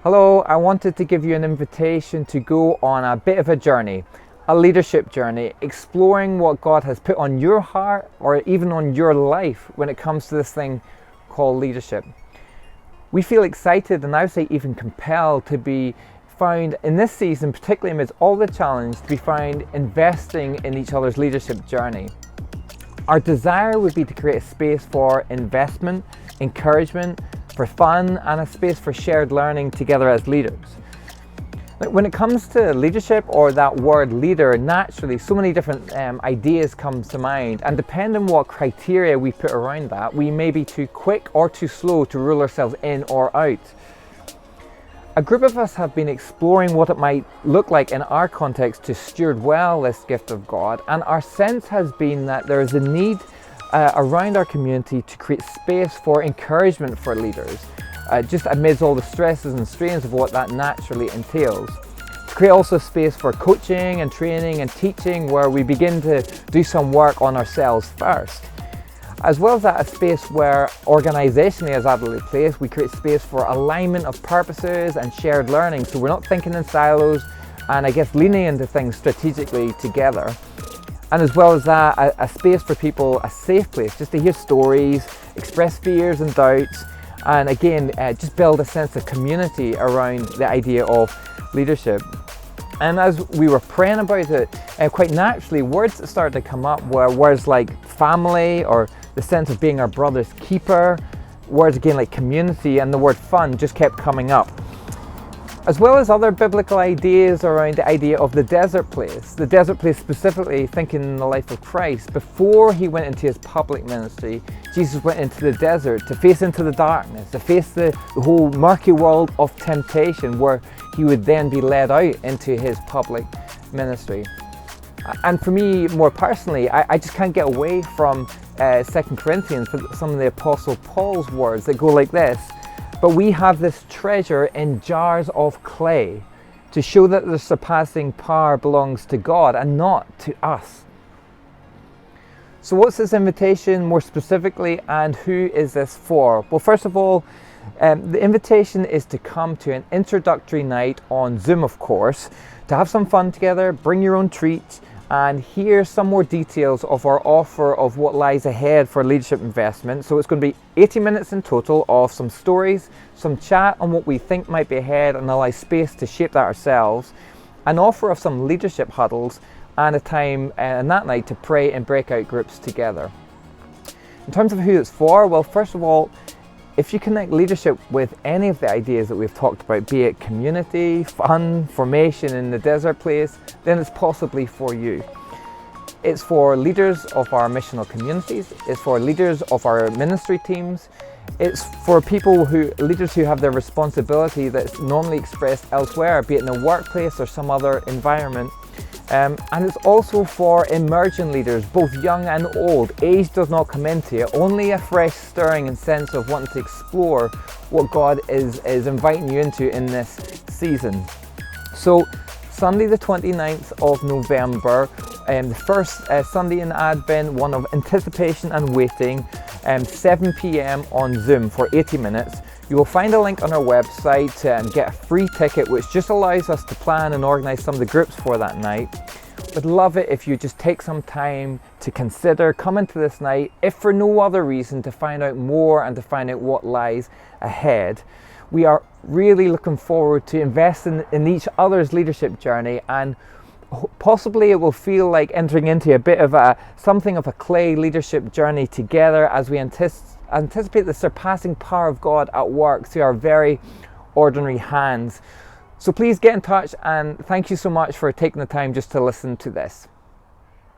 Hello, I wanted to give you an invitation to go on a bit of a journey, a leadership journey, exploring what God has put on your heart or even on your life when it comes to this thing called leadership. We feel excited and I would say even compelled to be found in this season, particularly amidst all the challenge, to be found investing in each other's leadership journey. Our desire would be to create a space for investment, encouragement, for fun, and a space for shared learning together as leaders. When it comes to leadership or that word leader, naturally so many different ideas come to mind, and depending on what criteria we put around that, we may be too quick or too slow to rule ourselves in or out. A group of us have been exploring what it might look like in our context to steward well this gift of God, and our sense has been that there is a need around our community to create space for encouragement for leaders, just amidst all the stresses and strains of what that naturally entails. To create also space for coaching and training and teaching where we begin to do some work on ourselves first. As well as that, a space where organisationally as Adelaide Place, we create space for alignment of purposes and shared learning, so we're not thinking in silos and I guess leaning into things strategically together. And as well as that, a space for people, a safe place just to hear stories, express fears and doubts, and again, just build a sense of community around the idea of leadership. And as we were praying about it, quite naturally, words that started to come up were words like family, or the sense of being our brother's keeper, words again like community, and the word fun just kept coming up. As well as other biblical ideas around the idea of the desert place. The desert place specifically thinking in the life of Christ. Before he went into his public ministry, Jesus went into the desert to face into the darkness, to face the whole murky world of temptation, where he would then be led out into his public ministry. And for me, more personally, I just can't get away from 2 Corinthians, some of the Apostle Paul's words that go like this: "But we have this treasure in jars of clay to show that the surpassing power belongs to God and not to us." So what's this invitation more specifically, and who is this for? Well, first of all, the invitation is to come to an introductory night on Zoom, of course, to have some fun together, bring your own treats, and hear some more details of our offer of what lies ahead for leadership investment. So it's going to be 80 minutes in total of some stories, some chat on what we think might be ahead and allow space to shape that ourselves, an offer of some leadership huddles, and a time in that night to pray in breakout groups together. In terms of who it's for, well, first of all, if you connect leadership with any of the ideas that we've talked about, be it community, fun, formation in the desert place, then it's possibly for you. It's for leaders of our missional communities, it's for leaders of our ministry teams, it's for leaders who have their responsibility that's normally expressed elsewhere, be it in a workplace or some other environment. And it's also for emerging leaders, both young and old. Age does not come into it, only a fresh stirring and sense of wanting to explore what God is inviting you into in this season. So Sunday the 29th of November, the first Sunday in Advent, one of anticipation and waiting, 7 p.m. on Zoom for 80 minutes. You will find a link on our website and get a free ticket, which just allows us to plan and organise some of the groups for that night. Would love it if you just take some time to consider coming to this night, if for no other reason, to find out more and to find out what lies ahead. We are really looking forward to investing in each other's leadership journey, and possibly it will feel like entering into a bit of something of a clay leadership journey together as we anticipate the surpassing power of God at work through our very ordinary hands. So please get in touch, and thank you so much for taking the time just to listen to this.